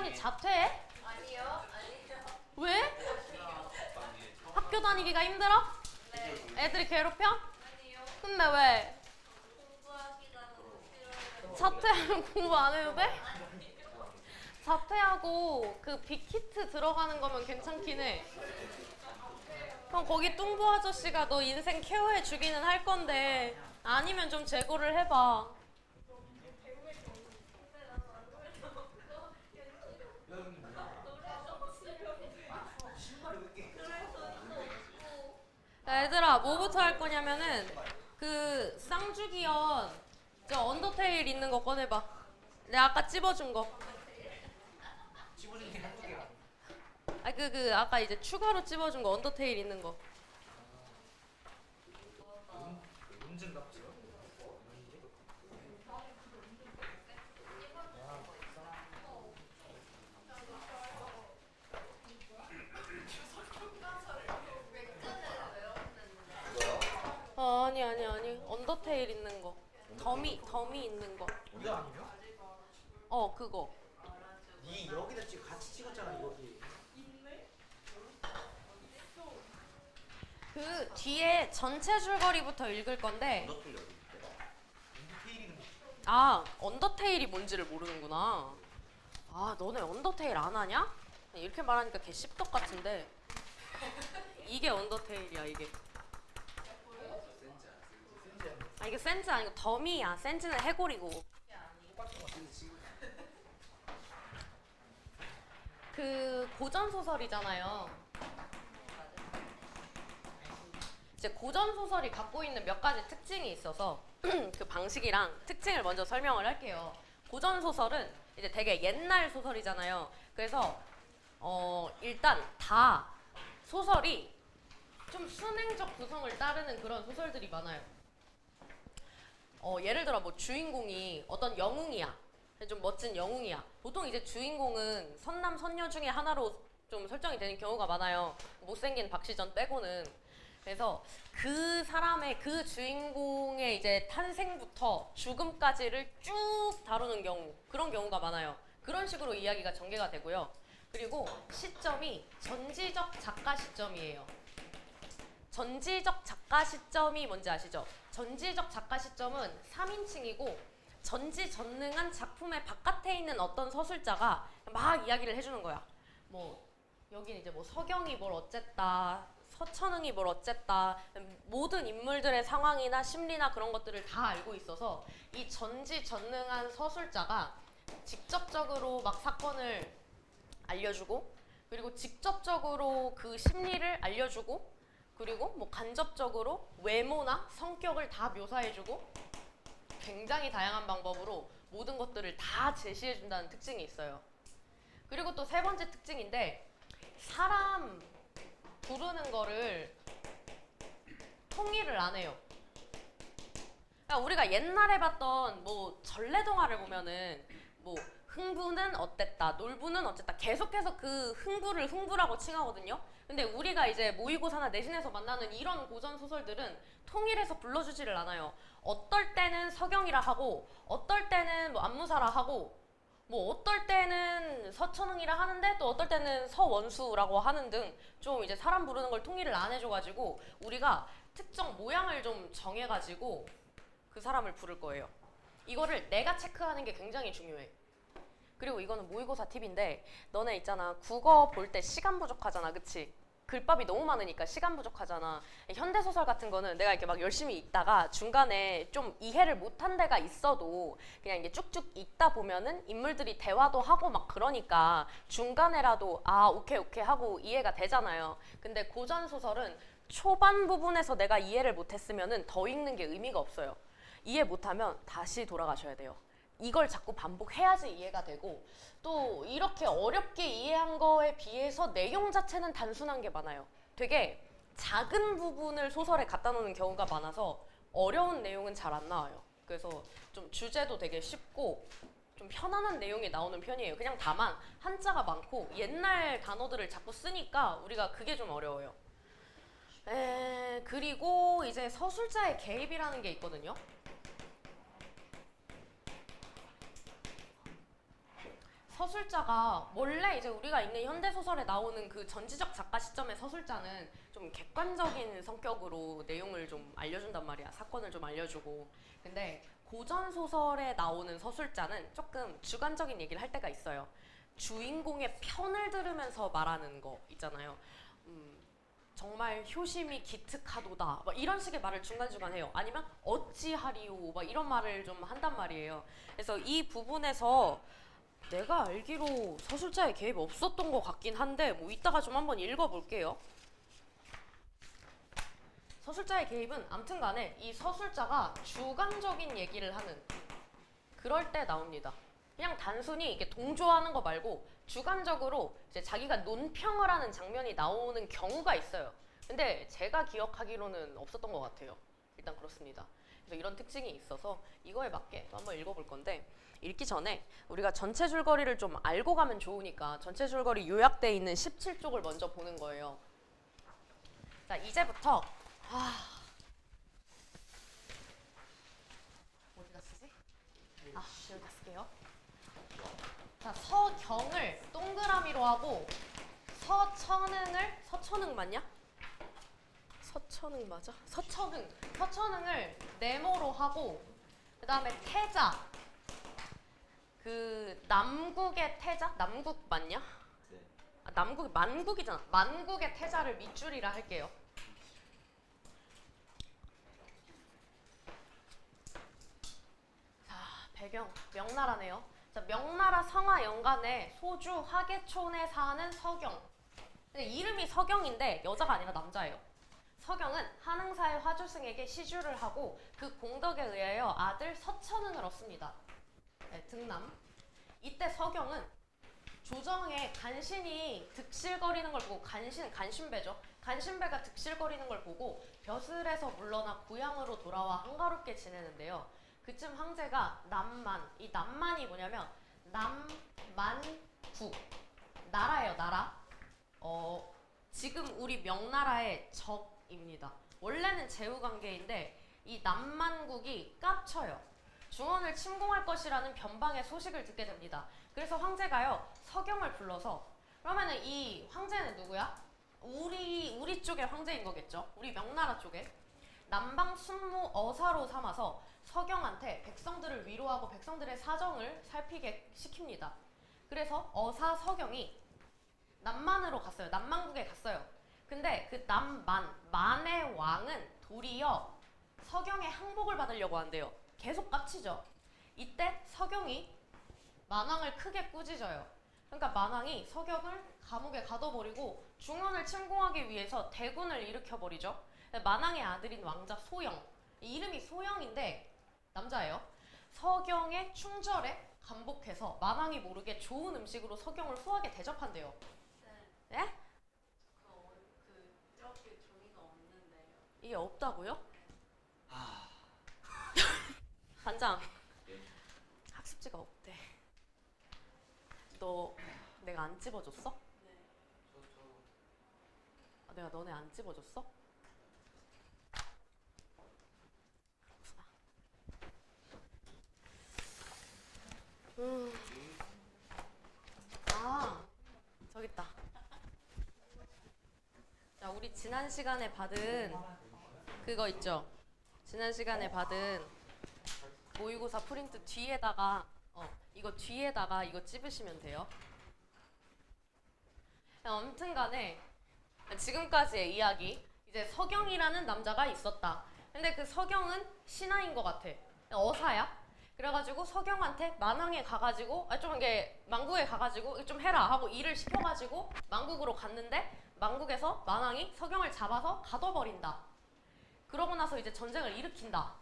수연이 자퇴해? 아니요, 아니요. 왜? 학교 다니기가 힘들어? 네, 애들이 괴롭혀? 아니요. 근데 왜? 공부하기가 너무 싫어요. 자퇴하면 공부 안 해도 돼? 자퇴하고 그 빅히트 들어가는 거면 괜찮긴 해. 그럼 거기 뚱보 아저씨가 너 인생 케어해 주기는 할 건데 아니면 좀 재고를 해봐. 야, 얘들아 뭐부터 할 거냐면은 그 쌍주기현 저 언더테일 있는 거 꺼내봐. 내가 아까 찝어준 거. 찝어준 게 한두 개가. 아 그 아까 이제 추가로 찝어준 거 언더테일 있는 거. 음증갑지요? 아니 언더테일 있는 거. 더미 있는 거. 이거 아니에요? 그거. 니 여기다 찍 같이 찍었잖아 여기. 그 뒤에 전체 줄거리부터 읽을 건데 인디테일이는 언더테일이 뭔지를 모르는구나. 너네 언더테일 안 하냐? 이렇게 말하니까 개 씹덕 같은데 이게 언더테일이야 이게. 이게 센즈 아니고 더미야. 센즈는 해골이고. 그 고전 소설이잖아요. 이제 고전 소설이 갖고 있는 몇 가지 특징이 있어서 그 방식이랑 특징을 먼저 설명을 할게요. 고전 소설은 이제 되게 옛날 소설이잖아요. 그래서 일단 다 소설이 좀 순행적 구성을 따르는 그런 소설들이 많아요. 예를 들어 뭐 주인공이 어떤 영웅이야. 좀 멋진 영웅이야. 보통 이제 주인공은 선남 선녀 중에 하나로 좀 설정이 되는 경우가 많아요. 못생긴 박시전 빼고는. 그래서 그 사람의 그 주인공의 이제 탄생부터 죽음까지를 쭉 다루는 경우, 그런 경우가 많아요. 그런 식으로 이야기가 전개가 되고요. 그리고 시점이 전지적 작가 시점이에요. 전지적 작가 시점이 뭔지 아시죠? 전지적 작가 시점은 3인칭이고 전지전능한 작품의 바깥에 있는 어떤 서술자가 막 이야기를 해주는 거야. 뭐 여기는 이제 뭐 서경이 뭘 어쨌다, 서천흥이 뭘 어쨌다, 모든 인물들의 상황이나 심리나 그런 것들을 다 알고 있어서 이 전지전능한 서술자가 직접적으로 막 사건을 알려주고, 그리고 직접적으로 그 심리를 알려주고, 그리고 뭐 간접적으로 외모나 성격을 다 묘사해주고, 굉장히 다양한 방법으로 모든 것들을 다 제시해준다는 특징이 있어요. 그리고 또 세 번째 특징인데, 사람 부르는 거를 통일을 안 해요. 그러니까 우리가 옛날에 봤던 뭐 전래동화를 보면은 뭐 흥부는 어땠다, 놀부는 어쨌다, 계속해서 그 흥부를 흥부라고 칭하거든요. 근데 우리가 이제 모의고사나 내신에서 만나는 이런 고전 소설들은 통일해서 불러주지를 않아요. 어떨 때는 서경이라 하고, 어떨 때는 뭐 안무사라 하고, 뭐 어떨 때는 서천흥이라 하는데 또 어떨 때는 서원수라고 하는 등 좀 이제 사람 부르는 걸 통일을 안 해줘가지고 우리가 특정 모양을 좀 정해가지고 그 사람을 부를 거예요. 이거를 내가 체크하는 게 굉장히 중요해. 그리고 이거는 모의고사 팁인데, 너네 있잖아, 국어 볼 때 시간 부족하잖아, 그치? 글밥이 너무 많으니까 시간 부족하잖아. 현대소설 같은 거는 내가 이렇게 막 열심히 읽다가 중간에 좀 이해를 못한 데가 있어도 그냥 이게 쭉쭉 읽다 보면은 인물들이 대화도 하고 막 그러니까 중간에라도 오케이 하고 이해가 되잖아요. 근데 고전소설은 초반 부분에서 내가 이해를 못했으면은 더 읽는 게 의미가 없어요. 이해 못하면 다시 돌아가셔야 돼요. 이걸 자꾸 반복해야지 이해가 되고, 또 이렇게 어렵게 이해한 거에 비해서 내용 자체는 단순한 게 많아요. 되게 작은 부분을 소설에 갖다 놓는 경우가 많아서 어려운 내용은 잘 안 나와요. 그래서 좀 주제도 되게 쉽고 좀 편안한 내용이 나오는 편이에요. 그냥 다만 한자가 많고 옛날 단어들을 자꾸 쓰니까 우리가 그게 좀 어려워요. 그리고 이제 서술자의 개입이라는 게 있거든요. 서술자가 원래 이제 우리가 읽는 현대 소설에 나오는 그 전지적 작가 시점의 서술자는 좀 객관적인 성격으로 내용을 좀 알려준단 말이야. 사건을 좀 알려주고. 근데 고전 소설에 나오는 서술자는 조금 주관적인 얘기를 할 때가 있어요. 주인공의 편을 들으면서 말하는 거 있잖아요. 정말 효심이 기특하도다 막 이런 식의 말을 중간중간 해요. 아니면 어찌하리오 막 이런 말을 좀 한단 말이에요. 그래서 이 부분에서 내가 알기로 서술자의 개입이 없었던 것 같긴 한데 뭐 이따가 좀 한번 읽어볼게요. 서술자의 개입은 아무튼 간에 이 서술자가 주관적인 얘기를 하는 그럴 때 나옵니다. 그냥 단순히 이게 동조하는 거 말고 주관적으로 이제 자기가 논평을 하는 장면이 나오는 경우가 있어요. 근데 제가 기억하기로는 없었던 것 같아요. 일단 그렇습니다. 그래서 이런 특징이 있어서 이거에 맞게 또 한번 읽어볼 건데 읽기 전에 우리가 전체 줄거리를 좀 알고 가면 좋으니까 전체 줄거리 요약되어 있는 17쪽을 먼저 보는 거예요. 자, 이제부터 어디다 쓰지? 여기다 쓸게요. 자, 서경을 동그라미로 하고 서천흥 맞냐? 서천흥 맞아? 서천흥을 네모로 하고 그 다음에 태자 그 남국의 태자? 남국 맞냐? 네. 만국이잖아. 만국의 태자를 밑줄이라 할게요. 자, 배경 명나라네요. 자, 명나라 성하 연간에 소주 하계촌에 사는 서경. 근데 이름이 서경인데 여자가 아니라 남자예요. 서경은 한흥사의 화주승에게 시주를 하고 그 공덕에 의하여 아들 서천흥을 얻습니다. 네, 등남. 이때 서경은 조정에 간신이 득실거리는 걸 보고 간신배죠. 간신배가 득실거리는 걸 보고 벼슬에서 물러나 고향으로 돌아와 한가롭게 지내는데요. 그쯤 황제가 남만, 이 남만이 뭐냐면 남만국 나라예요. 나라. 지금 우리 명나라의 적입니다. 원래는 제후관계인데 이 남만국이 깝쳐요. 중원을 침공할 것이라는 변방의 소식을 듣게 됩니다. 그래서 황제가요 서경을 불러서 그러면은 이 황제는 누구야? 우리 쪽의 황제인 거겠죠. 우리 명나라 쪽에 남방 순무 어사로 삼아서 서경한테 백성들을 위로하고 백성들의 사정을 살피게 시킵니다. 그래서 어사 서경이 남만으로 갔어요. 남만국에 갔어요. 근데 그 만의 왕은 도리어 서경의 항복을 받으려고 한대요. 계속 깝치죠. 이때 서경이 만왕을 크게 꾸짖어요. 그러니까 만왕이 서경을 감옥에 가둬버리고 중원을 침공하기 위해서 대군을 일으켜버리죠. 만왕의 아들인 왕자 소영, 이름이 소영인데 남자예요. 서경의 충절에 감복해서 만왕이 모르게 좋은 음식으로 서경을 후하게 대접한대요. 네? 이렇게 종이가 없는데요. 이게 없다고요? 반장, 학습지가 없대. 너 내가 안 찝어줬어? 네. 내가 너네 안 찝어줬어? 저기 있다. 자, 우리 지난 시간에 받은 그거 있죠? 지난 시간에 받은 모의고사 프린트 뒤에다가 이거 뒤에다가 이거 찝으시면 돼요. 아무튼 간에 지금까지의 이야기 이제 서경이라는 남자가 있었다. 근데 그 서경은 신하인 것 같아. 어사야. 그래가지고 서경한테 만왕에 가가지고 좀 이게 만국에 가가지고 좀 해라 하고 일을 시켜가지고 만국으로 갔는데 만국에서 만왕이 서경을 잡아서 가둬버린다. 그러고 나서 이제 전쟁을 일으킨다.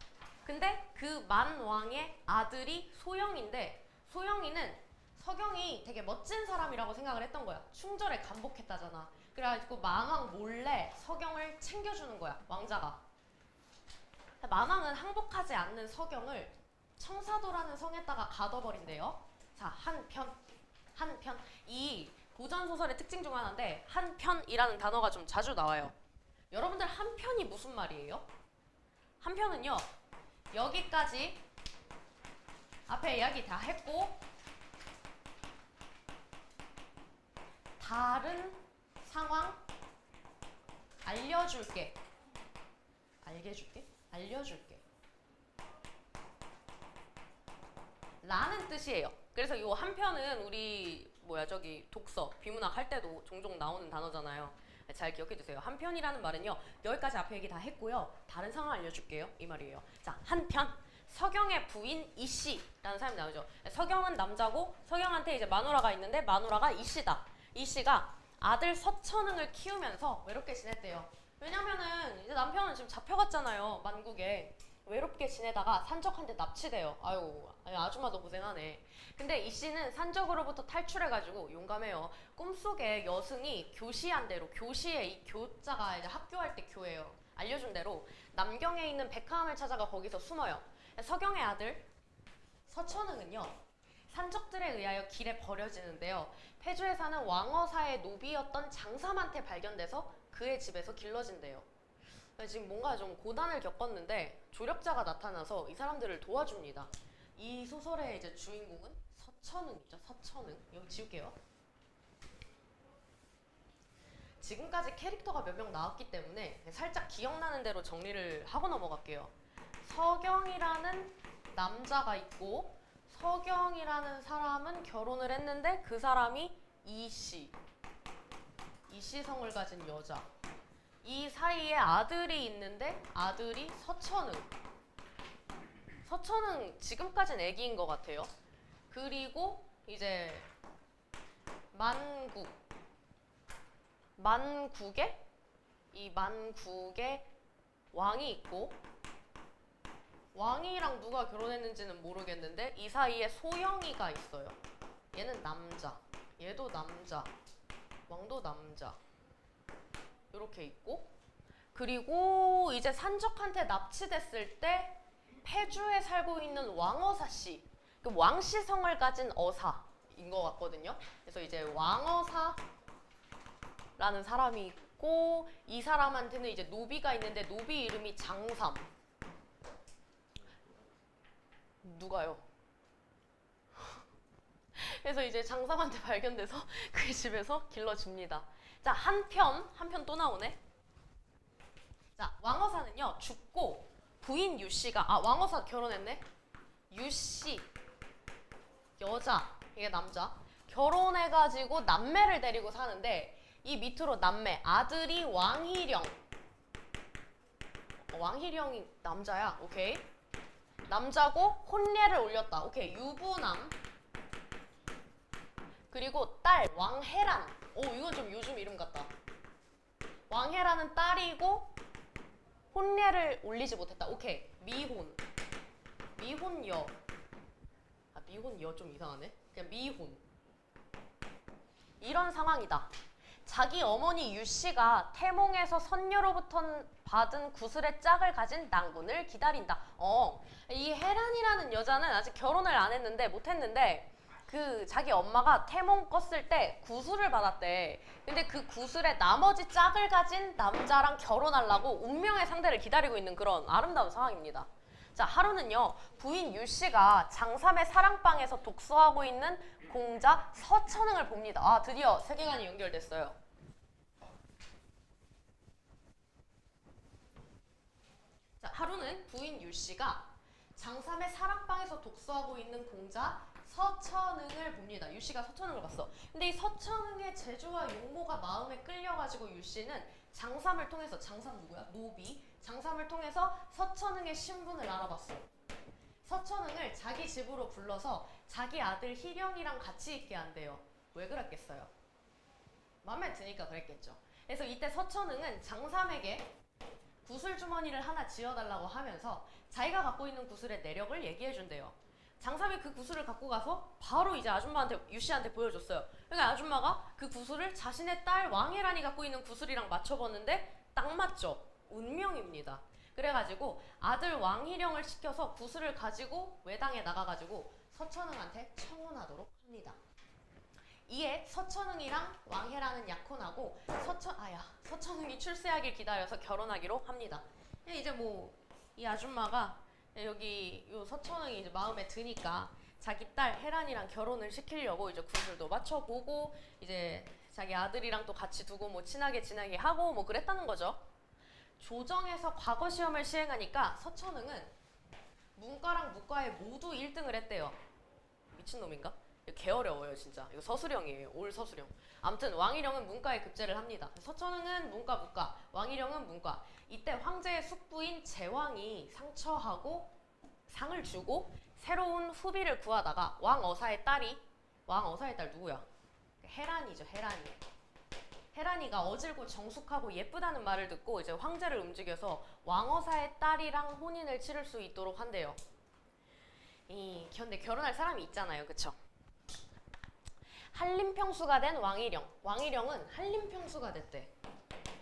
근데 그 만왕의 아들이 소영인데 소영이는 서경이 되게 멋진 사람이라고 생각을 했던 거야. 충절에 감복했다잖아. 그래가지고 만왕 몰래 서경을 챙겨주는 거야. 왕자가. 만왕은 항복하지 않는 서경을 청사도라는 성에다가 가둬버린대요. 자, 한편. 이 고전 소설의 특징 중 하나인데 한편이라는 단어가 좀 자주 나와요. 여러분들 한편이 무슨 말이에요? 한편은요. 여기까지 앞에 이야기 다 했고 다른 상황 알려줄게. 알려줄게. 라는 뜻이에요. 그래서 이 한 편은 우리 독서, 비문학 할 때도 종종 나오는 단어잖아요. 잘 기억해 두세요. 한 편이라는 말은요. 여기까지 앞에 얘기 다 했고요. 다른 상황 알려줄게요. 이 말이에요. 자, 한 편. 서경의 부인 이씨라는 사람이 나오죠. 서경은 남자고 서경한테 이제 마누라가 있는데 마누라가 이씨다. 이씨가 아들 서천응을 키우면서 외롭게 지냈대요. 왜냐면은 이제 남편은 지금 잡혀갔잖아요. 만국에. 외롭게 지내다가 산적한테 납치돼요. 아유, 아줌마도 고생하네. 근데 이 씨는 산적으로부터 탈출해가지고 용감해요. 꿈속에 여승이 교시한 대로, 교시에 이 교자가 이제 학교할 때 교예요. 알려준 대로 남경에 있는 백화함을 찾아가 거기서 숨어요. 서경의 아들 서천응은요, 산적들에 의하여 길에 버려지는데요. 폐주에 사는 왕어사의 노비였던 장삼한테 발견돼서 그의 집에서 길러진대요. 지금 뭔가 좀 고난을 겪었는데 조력자가 나타나서 이 사람들을 도와줍니다. 이 소설의 이제 주인공은 서천응이죠. 서천응. 여기 지울게요. 지금까지 캐릭터가 몇 명 나왔기 때문에 살짝 기억나는 대로 정리를 하고 넘어갈게요. 서경이라는 남자가 있고 서경이라는 사람은 결혼을 했는데 그 사람이 이씨 성을 가진 여자. 이 사이에 아들이 있는데 아들이 서천응. 서천응 지금까지는 애기인 것 같아요. 그리고 이제 만국에 왕이 있고, 왕이랑 누가 결혼했는지는 모르겠는데 이 사이에 소영이가 있어요. 얘는 남자, 얘도 남자, 왕도 남자. 이렇게 있고, 그리고 이제 산적한테 납치됐을 때 폐주에 살고 있는 왕어사 씨, 그 왕씨 성을 가진 어사인 것 같거든요. 그래서 이제 왕어사라는 사람이 있고, 이 사람한테는 이제 노비가 있는데 노비 이름이 장삼. 누가요? 그래서 이제 장삼한테 발견돼서 그 집에서 길러집니다. 자, 한 편 또 나오네. 자, 왕어사는요, 죽고 부인 유씨가, 왕어사 결혼했네? 유씨, 여자, 이게 남자, 결혼해가지고 남매를 데리고 사는데, 이 밑으로 남매, 아들이 왕희령. 왕희령이 남자야, 오케이. 남자고 혼례를 올렸다, 오케이. 유부남. 그리고 딸, 왕혜란. 오, 이건 좀 요즘 이름 같다. 왕혜라는 딸이고 혼례를 올리지 못했다. 오케이. 미혼여. 미혼여 좀 이상하네. 그냥 미혼. 이런 상황이다. 자기 어머니 유씨가 태몽에서 선녀로부터 받은 구슬의 짝을 가진 낭군을 기다린다. 이 혜란이라는 여자는 아직 결혼을 안 했는데, 못했는데, 그 자기 엄마가 태몽 껐을 때 구슬을 받았대. 근데 그 구슬에 나머지 짝을 가진 남자랑 결혼하려고 운명의 상대를 기다리고 있는 그런 아름다운 상황입니다. 자, 하루는요, 부인 유씨가 장삼의 사랑방에서 독서하고 있는 공자 서천응을 봅니다. 드디어 세계관이 연결됐어요. 자, 하루는 부인 유씨가 장삼의 사랑방에서 독서하고 있는 공자 서천응을 봅니다. 유씨가 서천응을 봤어. 근데 이 서천응의 재주와 용모가 마음에 끌려가지고 유씨는 장삼을 통해서, 장삼 누구야? 노비. 장삼을 통해서 서천응의 신분을 알아봤어. 서천응을 자기 집으로 불러서 자기 아들 희령이랑 같이 있게 한대요. 왜 그랬겠어요? 마음에 드니까 그랬겠죠. 그래서 이때 서천응은 장삼에게 구슬 주머니를 하나 지어달라고 하면서 자기가 갖고 있는 구슬의 내력을 얘기해준대요. 장삼이 그 구슬을 갖고 가서 바로 이제 아줌마한테, 유씨한테 보여줬어요. 그러니까 아줌마가 그 구슬을 자신의 딸 왕혜란이 갖고 있는 구슬이랑 맞춰봤는데 딱 맞죠? 운명입니다. 그래가지고 아들 왕희령을 시켜서 구슬을 가지고 외당에 나가가지고 서천응한테 청혼하도록 합니다. 이에 서천응이랑 왕혜란은 약혼하고 서천응이 출세하길 기다려서 결혼하기로 합니다. 이제 뭐 이 아줌마가 여기 요 서천응이 이제 마음에 드니까 자기 딸 헤란이랑 결혼을 시키려고 이제 구슬도 맞춰보고 이제 자기 아들이랑 또 같이 두고 뭐 친하게 지내게 하고 뭐 그랬다는 거죠. 조정에서 과거 시험을 시행하니까 서천응은 문과랑 무과에 모두 1등을 했대요. 미친놈인가? 이거 개 어려워요 진짜. 이거 서술형이에요. 올 서술형. 아무튼 왕일영은 문과에 급제를 합니다. 서천응은 문과 무과, 왕일영은 문과. 이때 황제의 숙부인 제왕이 상처하고 상을 주고 새로운 후비를 구하다가 왕어사의 딸 누구야? 헤란이죠. 헤란이가 어질고 정숙하고 예쁘다는 말을 듣고 이제 황제를 움직여서 왕어사의 딸이랑 혼인을 치를 수 있도록 한대요. 근데 결혼할 사람이 있잖아요. 그쵸? 한림평수가 된 왕일영. 왕일영은 한림평수가 됐대.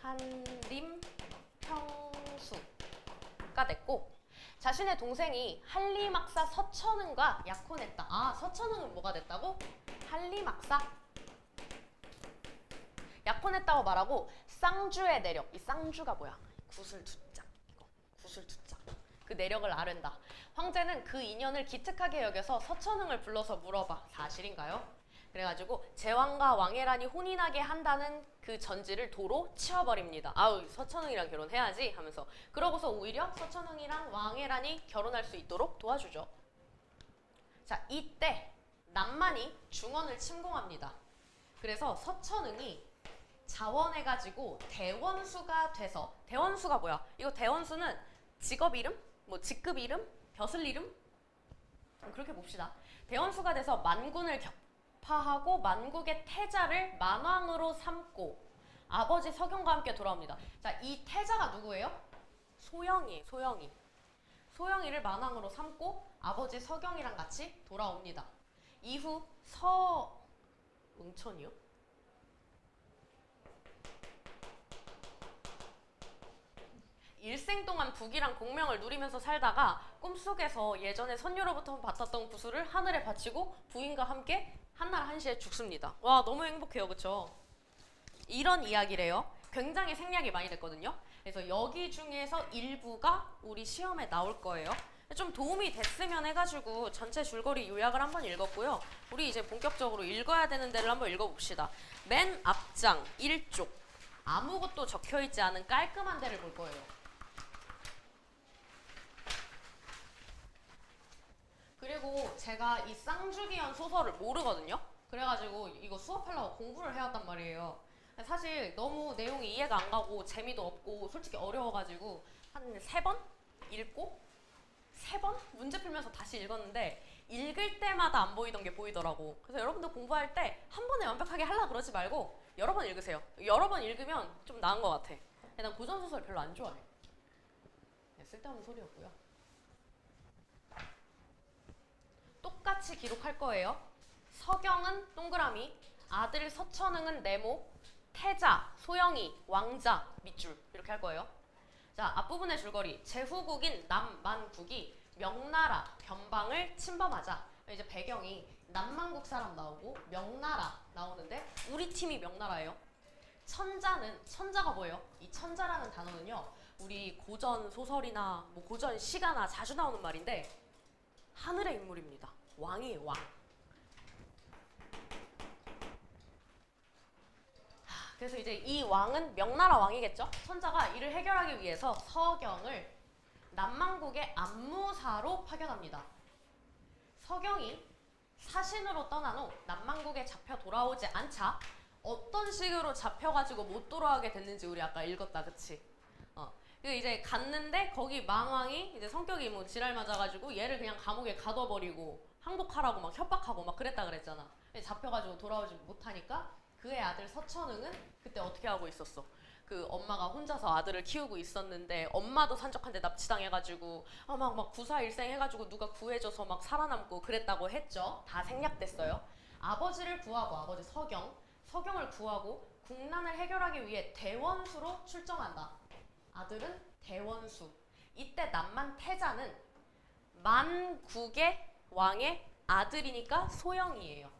한림평수가 됐고 자신의 동생이 한리막사 서천응과 약혼했다. 아, 서천응은 뭐가 됐다고? 한리막사. 약혼했다고 말하고 쌍주의 내력. 이 쌍주가 뭐야? 구슬 두 짝. 이거 구슬 두 짝. 그 내력을 아른다. 황제는 그 인연을 기특하게 여겨서 서천응을 불러서 물어봐. 사실인가요? 그래가지고 제왕과 왕혜란이 혼인하게 한다는 그 전지를 도로 치워버립니다. 아우, 서천응이랑 결혼해야지 하면서. 그러고서 오히려 서천응이랑 왕혜란이 결혼할 수 있도록 도와주죠. 자, 이때 남만이 중원을 침공합니다. 그래서 서천응이 자원해가지고 대원수가 돼서. 대원수가 뭐야? 이거 대원수는 직업 이름? 뭐 직급 이름? 벼슬 이름? 그렇게 봅시다. 대원수가 돼서 만군을 격파하고 만국의 태자를 만왕으로 삼고 아버지 서경과 함께 돌아옵니다. 자, 이 태자가 누구예요? 소영이. 소영이를 만왕으로 삼고 아버지 서경이랑 같이 돌아옵니다. 이후 서응천이요? 일생 동안 북이랑 공명을 누리면서 살다가 꿈속에서 예전에 선녀로부터 받았던 구슬을 하늘에 바치고 부인과 함께 한날 한시에 죽습니다. 와, 너무 행복해요. 그쵸? 이런 이야기래요. 굉장히 생략이 많이 됐거든요. 그래서 여기 중에서 일부가 우리 시험에 나올 거예요. 좀 도움이 됐으면 해가지고 전체 줄거리 요약을 한번 읽었고요. 우리 이제 본격적으로 읽어야 되는 데를 한번 읽어봅시다. 맨 앞장 1쪽. 아무것도 적혀있지 않은 깔끔한 데를 볼 거예요. 그리고 제가 이 쌍주기현 소설을 모르거든요. 그래가지고 이거 수업하려고 공부를 해왔단 말이에요. 사실 너무 내용이 이해가 안 가고 재미도 없고 솔직히 어려워가지고 한 3번 읽고 3번 문제 풀면서 다시 읽었는데 읽을 때마다 안 보이던 게 보이더라고. 그래서 여러분도 공부할 때 한 번에 완벽하게 하려고 그러지 말고 여러 번 읽으세요. 여러 번 읽으면 좀 나은 것 같아. 난 고전소설 별로 안 좋아해. 쓸데없는 소리였고요. 똑같이 기록할 거예요. 서경은 동그라미, 아들 서천응은 네모, 태자, 소영이, 왕자, 밑줄 이렇게 할 거예요. 자, 앞부분의 줄거리. 제후국인 남만국이 명나라, 변방을 침범하자. 이제 배경이 남만국 사람 나오고 명나라 나오는데 우리 팀이 명나라예요. 천자가 뭐예요? 이 천자라는 단어는요. 우리 고전 소설이나 뭐 고전 시가나 자주 나오는 말인데 하늘의 인물입니다. 왕이에요, 왕. 그래서 이제 이 왕은 명나라 왕이겠죠? 천자가 이를 해결하기 위해서 서경을 남만국의 안무사로 파견합니다. 서경이 사신으로 떠난 후 남만국에 잡혀 돌아오지 않자 어떤 식으로 잡혀가지고 못 돌아오게 됐는지 우리 아까 읽었다, 그치? 그 이제 갔는데 거기 망왕이 이제 성격이 뭐 지랄 맞아가지고 얘를 그냥 감옥에 가둬버리고 항복하라고 막 협박하고 막 그랬다 그랬잖아. 잡혀가지고 돌아오지 못하니까 그의 아들 서천응은 그때 어떻게 하고 있었어? 그 엄마가 혼자서 아들을 키우고 있었는데 엄마도 산적한테 납치당해가지고 막 구사일생 해가지고 누가 구해줘서 막 살아남고 그랬다고 했죠. 다 생략됐어요. 아버지를 구하고 아버지 서경을 구하고 국난을 해결하기 위해 대원수로 출정한다. 아들은 대원수. 이때 남만 태자는 만국의 왕의 아들이니까 소영이에요.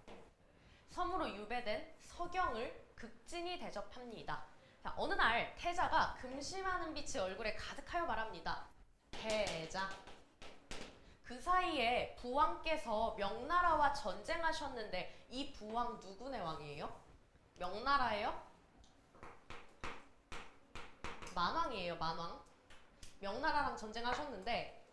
섬으로 유배된 서경을 극진히 대접합니다. 자, 어느 날 태자가 금심하는 빛이 얼굴에 가득하여 말합니다. 태자, 그 사이에 부왕께서 명나라와 전쟁하셨는데 이 부왕 누구네 왕이에요? 명나라예요? 만왕이에요, 만왕. 명나라랑 전쟁하셨는데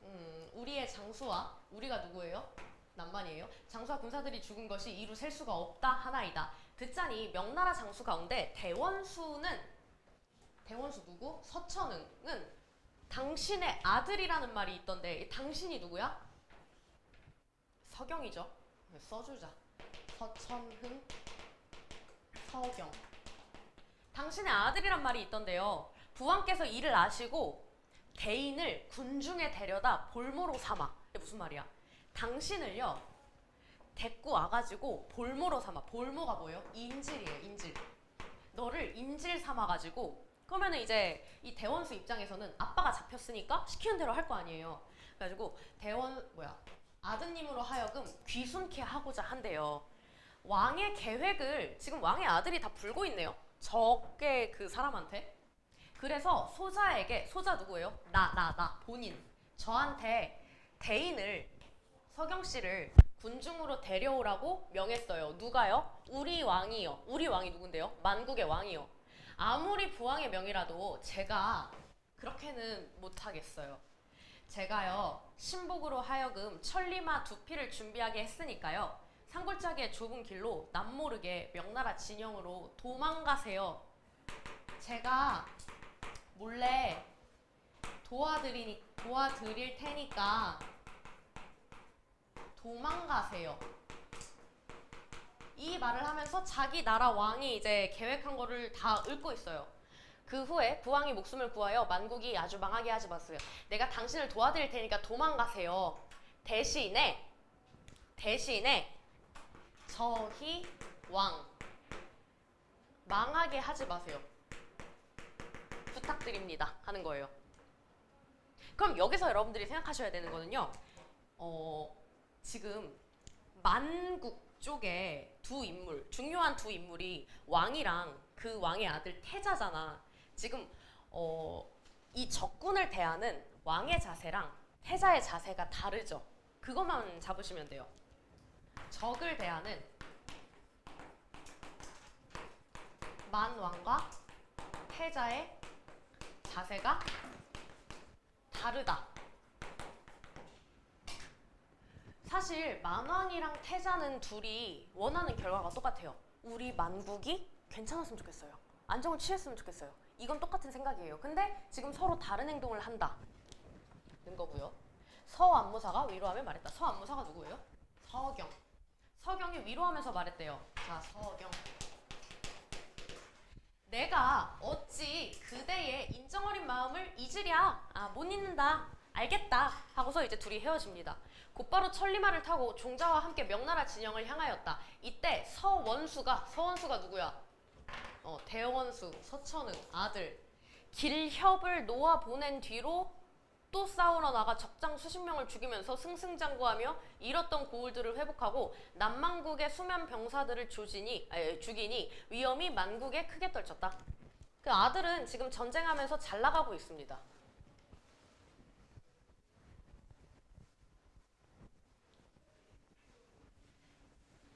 우리의 장수와 우리가 누구예요? 남만이에요. 장수와 군사들이 죽은 것이 이루 셀 수가 없다 하나이다. 듣자니 명나라 장수 가운데 대원수 누구? 서천응은 당신의 아들이라는 말이 있던데 이 당신이 누구야? 서경이죠. 써주자. 서천흥, 서경. 당신의 아들이란 말이 있던데요. 부왕께서 이를 아시고 대인을 군중에 데려다 볼모로 삼아. 이게 무슨 말이야? 당신을요 데리고 와가지고 볼모로 삼아. 볼모가 뭐예요? 인질이에요. 인질. 너를 인질 삼아가지고 그러면은 이제 이 대원수 입장에서는 아빠가 잡혔으니까 시키는 대로 할 거 아니에요. 그래가지고 아드님으로 하여금 귀순케 하고자 한대요. 왕의 계획을 지금 왕의 아들이 다 불고 있네요. 적게 그 사람한테. 그래서 소자 누구예요? 나 본인. 저한테 대인을 서경 씨를 군중으로 데려오라고 명했어요. 누가요? 우리 왕이요. 우리 왕이 누군데요? 만국의 왕이요. 아무리 부왕의 명이라도 제가 그렇게는 못하겠어요. 제가요 신복으로 하여금 천리마 두피를 준비하게 했으니까요. 산골짜기의 좁은 길로 남모르게 명나라 진영으로 도망가세요. 제가 몰래 도와드릴 테니까 도망가세요. 이 말을 하면서 자기 나라 왕이 이제 계획한 거를 다 읊고 있어요. 그 후에 부왕이 목숨을 구하여 만국이 아주 망하게 하지 마세요. 내가 당신을 도와드릴 테니까 도망가세요. 대신에 저희 왕 망하게 하지 마세요. 부탁드립니다 하는 거예요. 그럼 여기서 여러분들이 생각하셔야 되는 거는요. 지금 만국 쪽에 중요한 두 인물이 왕이랑 그 왕의 아들 태자잖아. 지금 이 적군을 대하는 왕의 자세랑 태자의 자세가 다르죠. 그것만 잡으시면 돼요. 적을 대하는 만왕과 태자의 자세가 다르다. 사실 만왕이랑 태자는 둘이 원하는 결과가 똑같아요. 우리 만국이 괜찮았으면 좋겠어요. 안정을 취했으면 좋겠어요. 이건 똑같은 생각이에요. 근데 지금 서로 다른 행동을 한다는 거고요. 서안무사가 위로하며 말했다. 서안무사가 누구예요? 서경. 서경이 위로하면서 말했대요. 자, 서경. 내가 어찌 그대의 인정어린 마음을 잊으랴. 못 잊는다. 알겠다. 하고서 이제 둘이 헤어집니다. 곧바로 천리마를 타고 종자와 함께 명나라 진영을 향하였다. 이때 서원수가 누구야? 대원수, 서천응 아들. 길협을 놓아 보낸 뒤로 또 싸우러 나가 적장 수십 명을 죽이면서 승승장구하며 잃었던 고을들을 회복하고 남만국의 수면 병사들을 죽이니 위험이 만국에 크게 떨쳤다. 그 아들은 지금 전쟁하면서 잘 나가고 있습니다.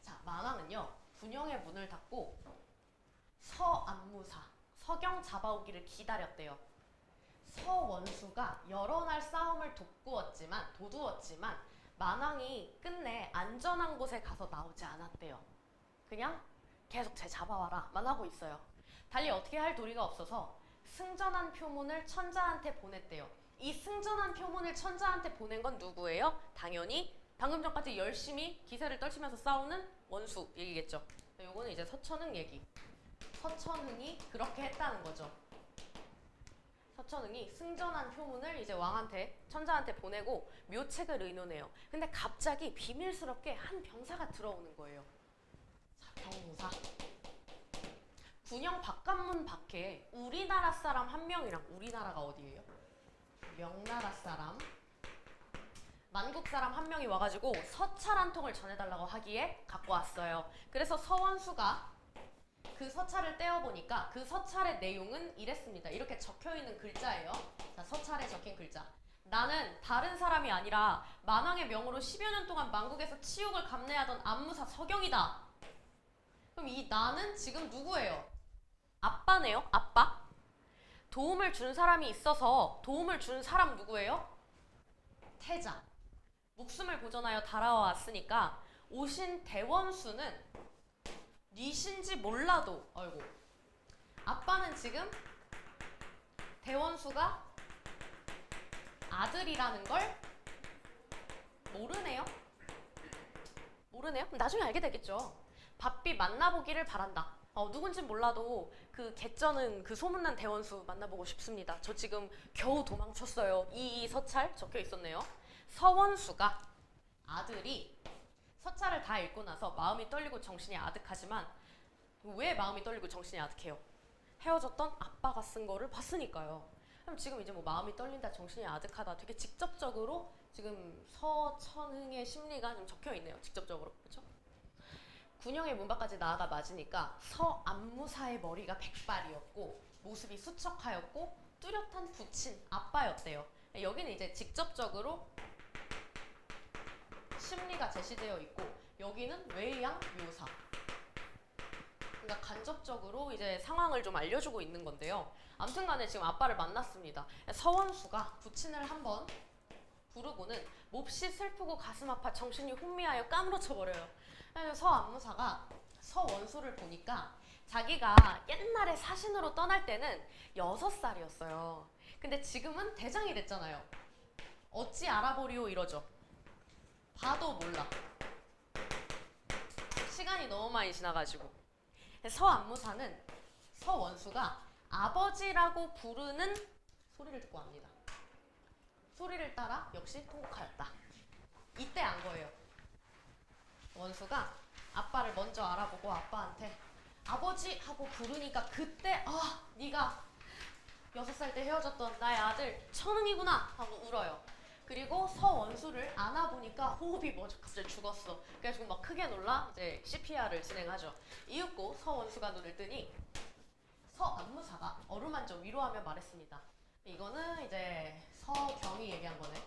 자, 만왕은요 군영의 문을 닫고 서안무사, 서경 잡아오기를 기다렸대요. 서원수가 여러 날 싸움을 도두었지만 만왕이 끝내 안전한 곳에 가서 나오지 않았대요. 그냥 계속 쟤 잡아와라만 하고 있어요. 달리 어떻게 할 도리가 없어서 승전한 표문을 천자한테 보냈대요. 이 승전한 표문을 천자한테 보낸 건 누구예요? 당연히 방금 전까지 열심히 기세를 떨치면서 싸우는 원수 얘기겠죠. 요거는 이제 서천응 얘기. 서천응이 그렇게 했다는 거죠. 서천응이 승전한 표문을 이제 왕한테, 천자한테 보내고 묘책을 의논해요. 근데 갑자기 비밀스럽게 한 병사가 들어오는 거예요. 자, 병사. 군영 바깥문 밖에 우리나라 사람 한 명이랑, 우리나라가 어디예요? 명나라 사람, 만국 사람 한 명이 와가지고 서찰 한 통을 전해달라고 하기에 갖고 왔어요. 그래서 서원수가 그 서찰을 떼어보니까 그 서찰의 내용은 이랬습니다. 이렇게 적혀있는 글자예요. 자, 서찰에 적힌 글자. 나는 다른 사람이 아니라 만왕의 명으로 10여 년 동안 만국에서 치욕을 감내하던 안무사 서경이다. 그럼 이 나는 지금 누구예요? 아빠네요. 아빠. 도움을 준 사람이 있어서 도움을 준 사람 누구예요? 태자. 목숨을 보전하여 달아왔으니까 오신 대원수는 니신지 몰라도 아이고 아빠는 지금 대원수가 아들이라는 걸 모르네요. 모르네요? 나중에 알게 되겠죠. 바삐 만나보기를 바란다. 누군진 몰라도 그 개쩌는 그 소문난 대원수 만나보고 싶습니다. 저 지금 겨우 도망쳤어요. 이 서찰 적혀 있었네요. 서원수가 아들이 서찰을 다 읽고 나서 마음이 떨리고 정신이 아득하지만 왜 마음이 떨리고 정신이 아득해요? 헤어졌던 아빠가 쓴 거를 봤으니까요. 그럼 지금 이제 뭐 마음이 떨린다, 정신이 아득하다 되게 직접적으로 지금 서천흥의 심리가 좀 적혀 있네요. 직접적으로. 그렇죠? 군영의 문 밖까지 나아가 맞으니까 서안무사의 머리가 백발이었고 모습이 수척하였고 뚜렷한 부친 아빠였대요. 여기는 이제 직접적으로 심리가 제시되어 있고 여기는 외양 묘사. 그러니까 간접적으로 이제 상황을 좀 알려주고 있는 건데요. 아무튼 간에 지금 아빠를 만났습니다. 서원수가 부친을 한번 부르고는 몹시 슬프고 가슴 아파 정신이 혼미하여 까무러쳐 버려요. 서안무사가 서원수를 보니까 자기가 옛날에 사신으로 떠날 때는 6살이었어요. 근데 지금은 대장이 됐잖아요. 어찌 알아보리오 이러죠. 봐도 몰라. 시간이 너무 많이 지나가지고. 서안무사는 서원수가 아버지라고 부르는 소리를 듣고 합니다. 소리를 따라 역시 통곡하였다. 이때 안 거예요. 원수가 아빠를 먼저 알아보고 아빠한테 아버지 하고 부르니까 그때 네가 6살 때 헤어졌던 나의 아들 천흥이구나 하고 울어요. 그리고 서원수를 안아보니까 호흡이 먼저 갑자기 죽었어. 그래가지고 막 크게 놀라 이제 CPR을 진행하죠. 이윽고 서원수가 눈을 뜨니 서안무사가 어루만져 위로하며 말했습니다. 이거는 이제 서경이 얘기한 거네.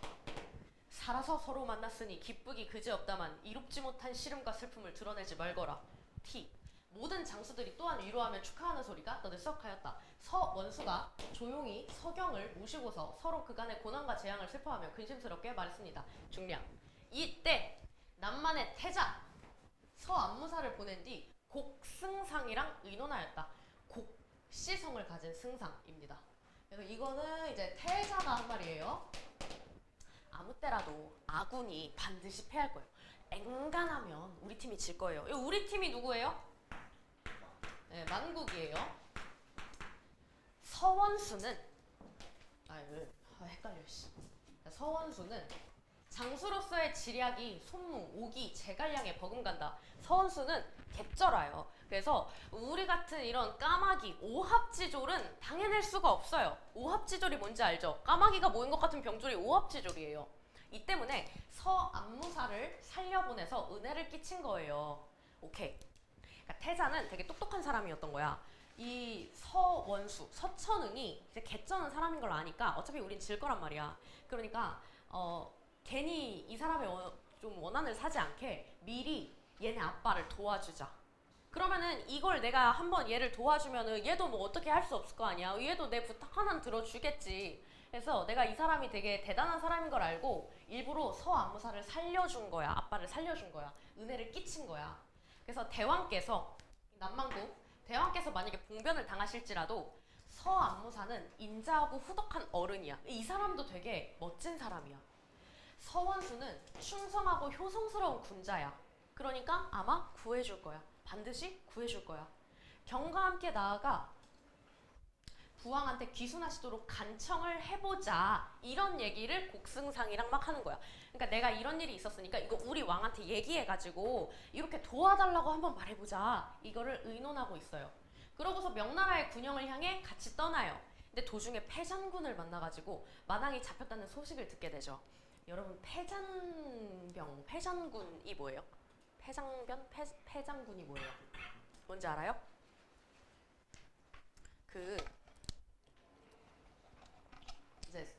살아서 서로 만났으니 기쁘기 그지없다만 이롭지 못한 시름과 슬픔을 드러내지 말거라. T. 모든 장수들이 또한 위로하며 축하하는 소리가 너들썩하였다. 서원수가 조용히 서경을 모시고서 서로 그간의 고난과 재앙을 슬퍼하며 근심스럽게 말했습니다. 중량. 이때 남만의 태자 서안무사를 보낸 뒤 곡승상이랑 의논하였다. 곡시성을 가진 승상입니다. 그래서 이거는 이제 태자가 한 말이에요. 아무 때라도 아군이 반드시 패할 거예요. 앵간하면 우리 팀이 질 거예요. 우리 팀이 누구예요? 네, 만국이에요. 서원수는 헷갈려. 서원수는 장수로서의 지략이 손무, 오기, 제갈량에 버금간다. 서원수는 개쩔어요. 그래서 우리 같은 이런 까마귀, 오합지졸은 당해낼 수가 없어요. 오합지졸이 뭔지 알죠? 까마귀가 모인 것 같은 병졸이 오합지졸이에요. 이 때문에 서안무사를 살려보내서 은혜를 끼친 거예요. 오케이. 그러니까 태자는 되게 똑똑한 사람이었던 거야. 이 서원수, 서천흥이 이제 개쩌는 사람인 걸 아니까 어차피 우린 질 거란 말이야. 그러니까 괜히 이 사람의 좀 원한을 사지 않게 미리 얘네 아빠를 도와주자. 그러면은 이걸 내가 한번 얘를 도와주면은 얘도 뭐 어떻게 할 수 없을 거 아니야. 얘도 내 부탁 하나는 들어주겠지. 그래서 내가 이 사람이 되게 대단한 사람인 걸 알고 일부러 서안무사를 살려준 거야. 아빠를 살려준 거야. 은혜를 끼친 거야. 그래서 대왕께서 남만국 대왕께서 만약에 봉변을 당하실지라도 서안무사는 인자하고 후덕한 어른이야. 이 사람도 되게 멋진 사람이야. 서원수는 충성하고 효성스러운 군자야. 그러니까 아마 구해줄 거야. 반드시 구해줄 거야. 경과 함께 나아가 부왕한테 귀순하시도록 간청을 해보자. 이런 얘기를 곡승상이랑 막 하는 거야. 그러니까 내가 이런 일이 있었으니까 이거 우리 왕한테 얘기해가지고 이렇게 도와달라고 한번 말해보자. 이거를 의논하고 있어요. 그러고서 명나라의 군영을 향해 같이 떠나요. 근데 도중에 패잔군을 만나가지고 만왕이 잡혔다는 소식을 듣게 되죠. 여러분 패잔군이 뭐예요? 패장군이 뭐예요? 뭔지 알아요? 이제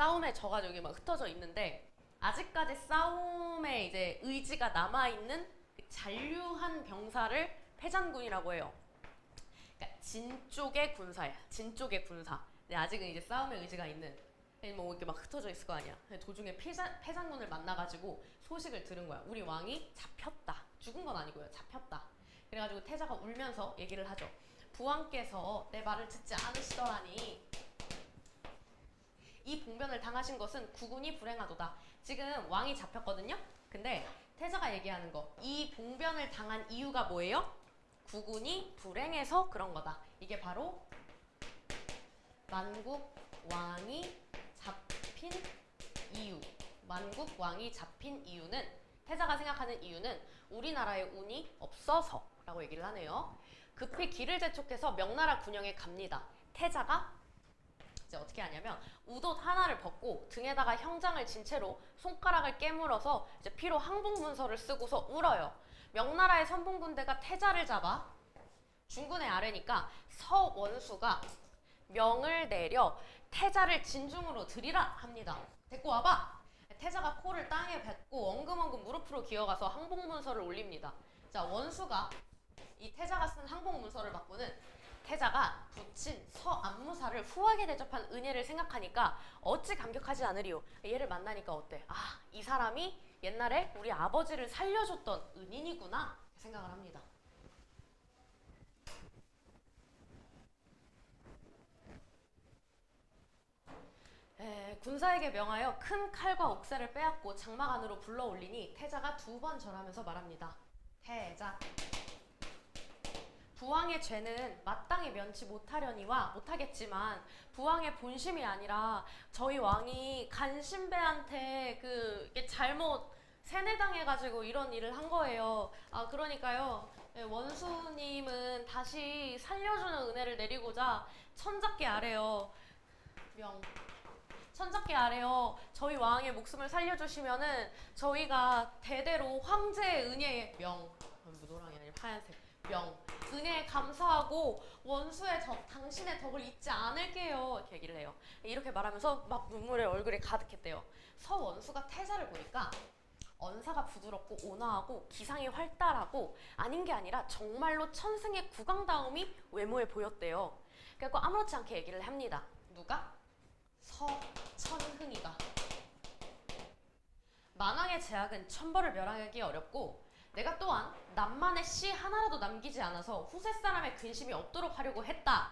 싸움에 져가지고 여기 막 흩어져 있는데 아직까지 싸움에 이제 의지가 남아있는 그 잔류한 병사를 패잔군이라고 해요. 그러니까 진 쪽의 군사야. 진 쪽의 군사. 근데 아직은 이제 싸움에 의지가 있는. 뭐 이렇게 막 흩어져 있을 거 아니야. 도중에 패잔군을 만나가지고 소식을 들은 거야. 우리 왕이 잡혔다. 죽은 건 아니고요. 잡혔다. 그래가지고 태자가 울면서 얘기를 하죠. 부왕께서 내 말을 듣지 않으시더라니 이 봉변을 당하신 것은 국운이 불행하도다. 지금 왕이 잡혔거든요. 근데 태자가 얘기하는 거, 이 봉변을 당한 이유가 뭐예요? 국운이 불행해서 그런 거다. 이게 바로 만국 왕이 잡힌 이유. 만국 왕이 잡힌 이유는, 태자가 생각하는 이유는 우리나라의 운이 없어서 라고 얘기를 하네요. 급히 길을 재촉해서 명나라 군영에 갑니다. 태자가 이제 어떻게 하냐면 웃옷 하나를 벗고 등에다가 형장을 진 채로 손가락을 깨물어서 이제 피로 항복문서를 쓰고서 울어요. 명나라의 선봉군대가 태자를 잡아 중군의 아래니까 서원수가 명을 내려 태자를 진중으로 들이라 합니다. 데리고 와봐. 태자가 코를 땅에 뱉고 엉금엉금 무릎으로 기어가서 항복문서를 올립니다. 자, 원수가 이 태자가 쓴 항복문서를 받고는 태자가 붙인 서안무사를 후하게 대접한 은혜를 생각하니까 어찌 감격하지 않으리요. 얘를 만나니까 어때? 아, 이 사람이 옛날에 우리 아버지를 살려줬던 은인이구나 생각을 합니다. 군사에게 명하여 큰 칼과 옥새를 빼앗고 장막 안으로 불러올리니 태자가 2번 절하면서 말합니다. 태자, 부왕의 죄는 마땅히 면치 못하겠지만 부왕의 본심이 아니라 저희 왕이 간신배한테 이게 잘못 세뇌당해가지고 이런 일을 한 거예요. 아, 그러니까요. 원수님은 다시 살려주는 은혜를 내리고자 천잡게 아래요. 천잡게 아래요. 저희 왕의 목숨을 살려주시면은 저희가 대대로 황제의 은혜에 무도랑이 아니라 하얀색 은혜에 감사하고 원수의 당신의 덕을 잊지 않을게요. 이렇게 얘기를 해요. 이렇게 말하면서 막 눈물이 얼굴에 가득했대요. 서원수가 태자를 보니까 언사가 부드럽고 온화하고 기상이 활달하고 아닌 게 아니라 정말로 천승의 국왕다움이 외모에 보였대요. 그래서 아무렇지 않게 얘기를 합니다. 누가? 서천흥이가. 만왕의 제약은 천벌을 멸하기 어렵고 내가 또한 남만의 씨 하나라도 남기지 않아서 후세 사람의 근심이 없도록 하려고 했다.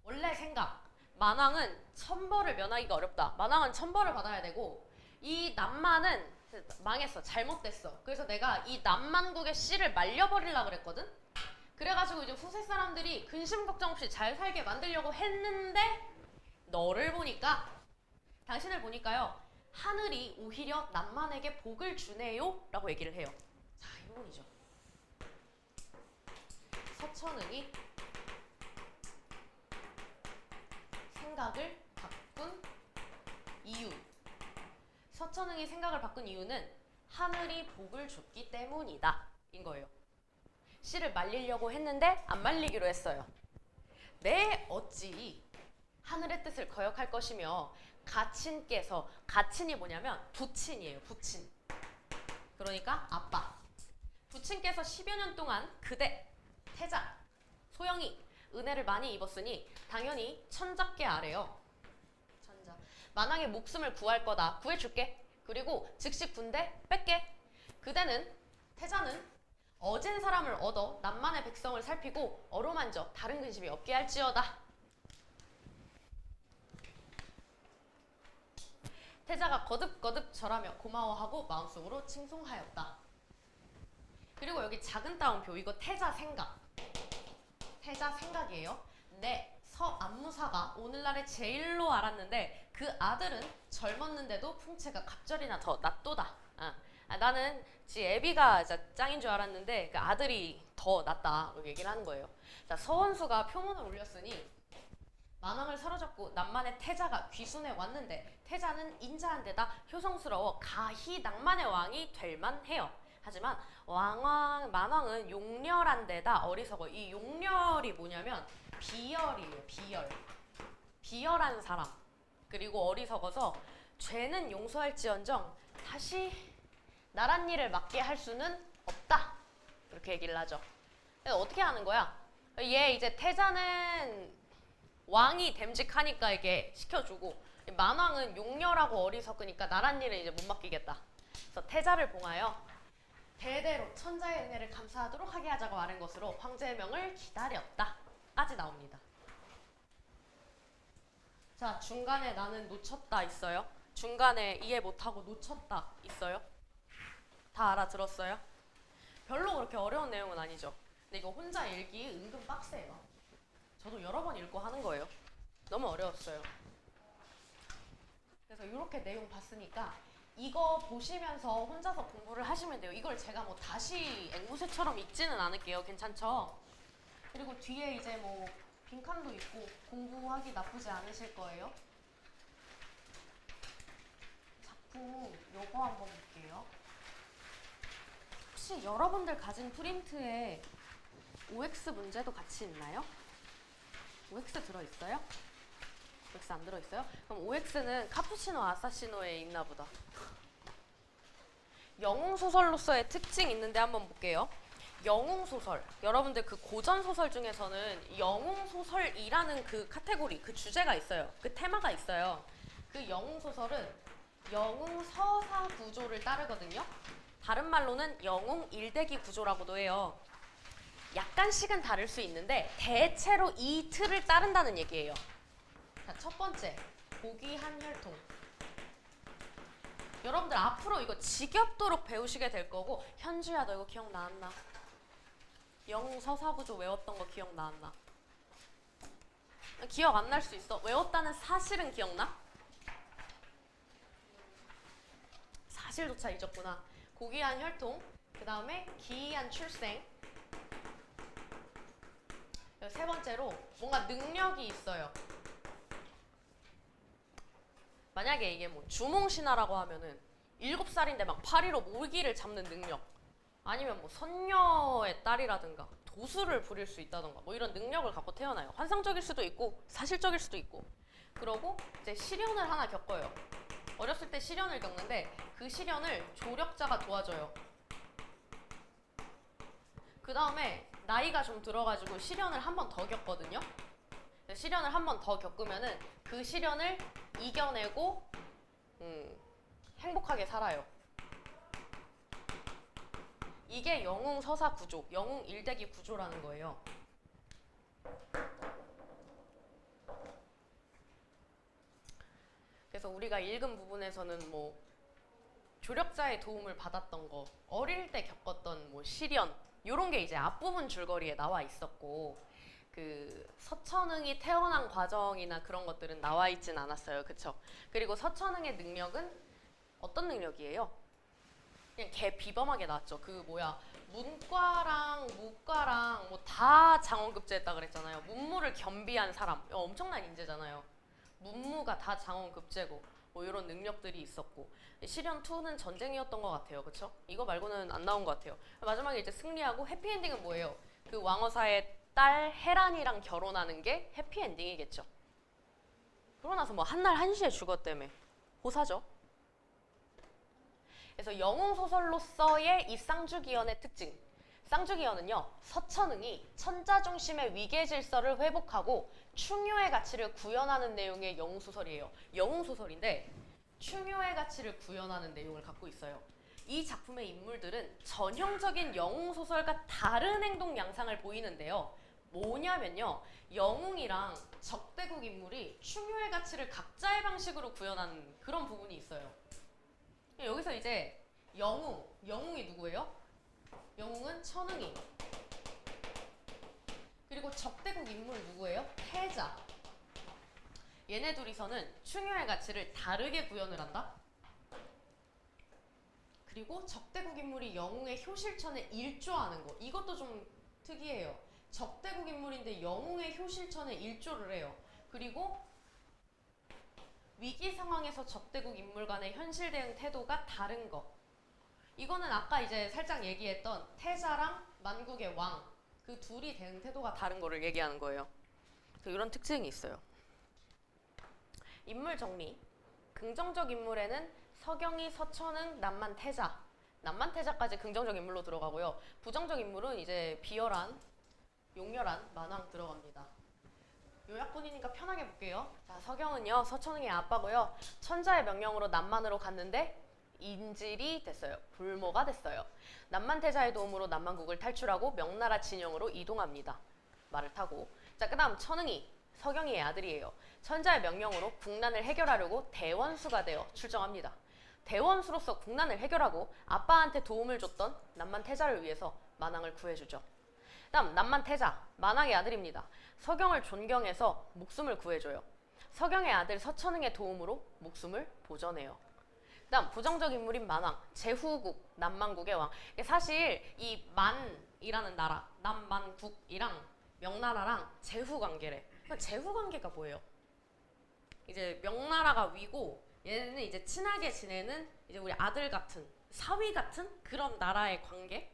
원래 생각, 만왕은 천벌을 면하기가 어렵다. 만왕은 천벌을 받아야 되고 이 남만은 망했어. 잘못됐어. 그래서 내가 이 남만국의 씨를 말려버리려고 그랬거든. 그래가지고 이제 후세 사람들이 근심 걱정 없이 잘 살게 만들려고 했는데 너를 보니까, 당신을 보니까요, 하늘이 오히려 남만에게 복을 주네요 라고 얘기를 해요. 자, 이 부분이죠. 서천흥이 생각을 바꾼 이유. 서천흥이 생각을 바꾼 이유는 하늘이 복을 줬기 때문이다 인 거예요. 씨를 말리려고 했는데 안 말리기로 했어요. 내 어찌 하늘의 뜻을 거역할 것이며 가친께서, 가친이 뭐냐면 부친이에요. 부친. 그러니까 아빠. 부친께서 10여 년 동안 그대, 태자, 소영이 은혜를 많이 입었으니 당연히 천잡게 아래요. 천잡. 만왕의 목숨을 구할 거다. 구해줄게. 그리고 즉시 군대 뺄게. 그대는, 태자는 어진 사람을 얻어 남만의 백성을 살피고 어루만져 다른 근심이 없게 할지어다. 태자가 거듭거듭 절하며 고마워하고 마음속으로 칭송하였다. 그리고 여기 작은 따옴표, 이거 태자 생각. 태자 생각이에요. 네, 서안무사가 오늘날에 제일로 알았는데 그 아들은 젊었는데도 풍채가 갑절이나 더 낫도다. 나는 지 애비가 짱인 줄 알았는데 그 아들이 더 낫다. 이렇게 얘기를 하는 거예요. 자, 서원수가 표문을 올렸으니 만왕을 사로잡고 남만의 태자가 귀순해 왔는데 태자는 인자한 데다 효성스러워 가히 낭만의 왕이 될 만해요. 하지만 만왕은 용렬한 데다 어리석어. 이 용렬이 뭐냐면 비열이에요. 비열한 사람. 그리고 어리석어서 죄는 용서할지언정 다시 나란 일을 맡게 할 수는 없다. 이렇게 얘기를 하죠. 그래서 어떻게 하는 거야? 얘 이제 태자는 왕이 됨직하니까 이게 시켜주고 만왕은 용렬하고 어리석으니까 나란 일을 이제 못 맡기겠다. 그래서 태자를 봉하여 대대로 천자의 은혜를 감사하도록 하게 하자고 말한 것으로 황제의 명을 기다렸다 까지 나옵니다. 자, 중간에 나는 놓쳤다 있어요? 중간에 이해 못하고 놓쳤다 있어요? 다 알아들었어요? 별로 그렇게 어려운 내용은 아니죠. 근데 이거 혼자 읽기 은근 빡세요. 저도 여러 번 읽고 하는 거예요. 너무 어려웠어요. 그래서 이렇게 내용 봤으니까 이거 보시면서 혼자서 공부를 하시면 돼요. 이걸 제가 뭐 다시 앵무새처럼 읽지는 않을게요. 괜찮죠? 그리고 뒤에 이제 뭐 빈칸도 있고 공부하기 나쁘지 않으실 거예요. 작품 요거 한번 볼게요. 혹시 여러분들 가진 프린트에 OX 문제도 같이 있나요? OX 들어있어요? OX 안 들어있어요? 그럼 OX는 카푸치노 아사시노에 있나 보다. 영웅소설로서의 특징 있는데 한번 볼게요. 영웅소설. 여러분들 그 고전소설 중에서는 영웅소설이라는 그 카테고리, 그 주제가 있어요. 그 테마가 있어요. 그 영웅소설은 영웅서사 구조를 따르거든요. 다른 말로는 영웅 일대기 구조라고도 해요. 약간씩은 다를 수 있는데 대체로 이 틀을 따른다는 얘기예요. 자, 첫 번째, 고귀한 혈통. 여러분들 앞으로 이거 지겹도록 배우시게 될 거고, 현주야 너 이거 기억나왔나? 영웅 서사구조 외웠던 거 기억나왔나? 기억 안 날 수 있어. 외웠다는 사실은 기억나? 사실조차 잊었구나. 고귀한 혈통, 그 다음에 기이한 출생. 세 번째로 뭔가 능력이 있어요. 만약에 이게 뭐 주몽신화라고 하면은 7살인데 막 파리로 모기를 잡는 능력, 아니면 뭐 선녀의 딸이라든가 도수를 부릴 수 있다던가 뭐 이런 능력을 갖고 태어나요. 환상적일 수도 있고 사실적일 수도 있고. 그러고 이제 시련을 하나 겪어요. 어렸을 때 시련을 겪는데 그 시련을 조력자가 도와줘요. 그 다음에 나이가 좀 들어가지고 시련을 한 번 더 겪거든요. 시련을 한 번 더 겪으면은 그 시련을 이겨내고 행복하게 살아요. 이게 영웅 서사 구조, 영웅 일대기 구조라는 거예요. 그래서 우리가 읽은 부분에서는 뭐 조력자의 도움을 받았던 거, 어릴 때 겪었던 뭐 시련, 요런 게 이제 앞부분 줄거리에 나와 있었고, 그 서천흥이 태어난 과정이나 그런 것들은 나와 있진 않았어요. 그쵸? 그리고 서천흥의 능력은 어떤 능력이에요? 그냥 개 비범하게 나왔죠. 그 뭐야, 문과랑 무과랑 뭐 다 장원급제했다 그랬잖아요. 문무를 겸비한 사람, 엄청난 인재잖아요. 문무가 다 장원급제고 뭐 이런 능력들이 있었고, 시련 2는 전쟁이었던 것 같아요. 그쵸? 이거 말고는 안 나온 것 같아요. 마지막에 이제 승리하고 해피엔딩은 뭐예요? 그 왕어사의 딸 헤란이랑 결혼하는 게 해피엔딩이겠죠. 그러고 나서 뭐 한날 한시에 죽었다며. 호사죠. 그래서 영웅소설로서의 이 쌍주기현의 특징. 쌍주기현은요, 서천흥이 천자 중심의 위계 질서를 회복하고 충효의 가치를 구현하는 내용의 영웅소설이에요. 영웅소설인데 충효의 가치를 구현하는 내용을 갖고 있어요. 이 작품의 인물들은 전형적인 영웅소설과 다른 행동 양상을 보이는데요. 뭐냐면요, 영웅이랑 적대국 인물이 충효의 가치를 각자의 방식으로 구현하는 그런 부분이 있어요. 여기서 이제 영웅이 누구예요? 영웅은 천흥이. 그리고 적대국 인물 누구예요? 태자. 얘네 둘이서는 충효의 가치를 다르게 구현을 한다. 그리고 적대국 인물이 영웅의 효실천에 일조하는 거, 이것도 좀 특이해요. 적대국 인물인데 영웅의 효실천에 일조를 해요. 그리고 위기 상황에서 적대국 인물 간의 현실 대응 태도가 다른 거. 이거는 아까 이제 살짝 얘기했던 태자랑 만국의 왕, 그 둘이 대응 태도가 다른 거를 얘기하는 거예요. 이런 특징이 있어요. 인물 정리. 긍정적 인물에는 서경이, 서천흥, 남만태자. 남만태자까지 긍정적 인물로 들어가고요. 부정적 인물은 이제 비열한, 용렬한 만왕 들어갑니다. 요약본이니까 편하게 볼게요. 자, 서경은요, 서천흥의 아빠고요. 천자의 명령으로 남만으로 갔는데 인질이 됐어요. 불모가 됐어요. 남만태자의 도움으로 남만국을 탈출하고 명나라 진영으로 이동합니다. 말을 타고. 자, 그 다음 천흥이 서경이의 아들이에요. 천자의 명령으로 국난을 해결하려고 대원수가 되어 출정합니다. 대원수로서 국난을 해결하고 아빠한테 도움을 줬던 남만태자를 위해서 만왕을 구해주죠. 다음 남만태자, 만왕의 아들입니다. 서경을 존경해서 목숨을 구해줘요. 서경의 아들 서천흥의 도움으로 목숨을 보전해요. 다음 부정적 인물인 만왕, 제후국, 남만국의 왕. 사실 이 만이라는 나라, 남만국이랑 명나라랑 제후 관계래. 그러니까 제후 관계가 뭐예요? 이제 명나라가 위고 얘는 이제 친하게 지내는 이제 우리 아들 같은 사위 같은 그런 나라의 관계?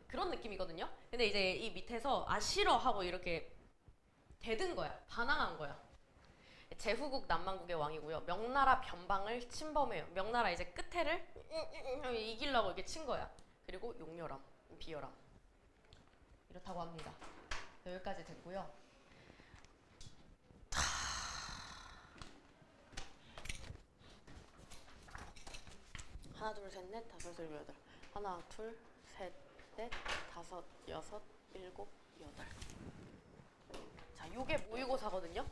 그런 느낌이거든요. 근데 이제 이 밑에서 아 싫어 하고 이렇게 대든 거야. 반항한 거야. 제후국 남만국의 왕이고요. 명나라 변방을 침범해요. 명나라 이제 끝에를 이기려고 이렇게 친 거야. 그리고 용렬함, 비열함. 이렇다고 합니다. 여기까지 됐고요. 하나, 둘, 셋, 넷, 다섯, 여섯, 일곱, 여덟. 하나, 둘, 셋, 넷, 다섯, 여섯, 일곱, 여덟. 자, 요게 모의고사거든요.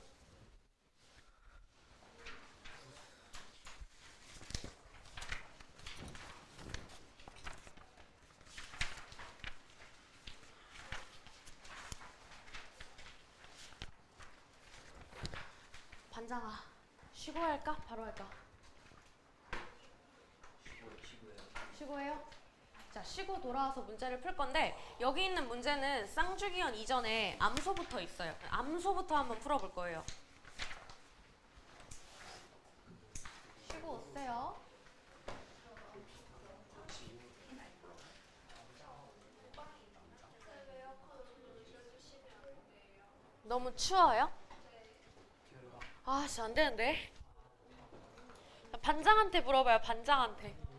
반장아, 쉬고 할까? 바로 할까? 쉬고 해요? 자, 쉬고 돌아와서 문제를 풀 건데 여기 있는 문제는 쌍주기현 이전에 암소부터 있어요. 암소부터 한번 풀어볼 거예요. 쉬고 오세요. 너무 추워요? 아, 진짜 안 되는데. 반장한테 물어봐요, 반장한테.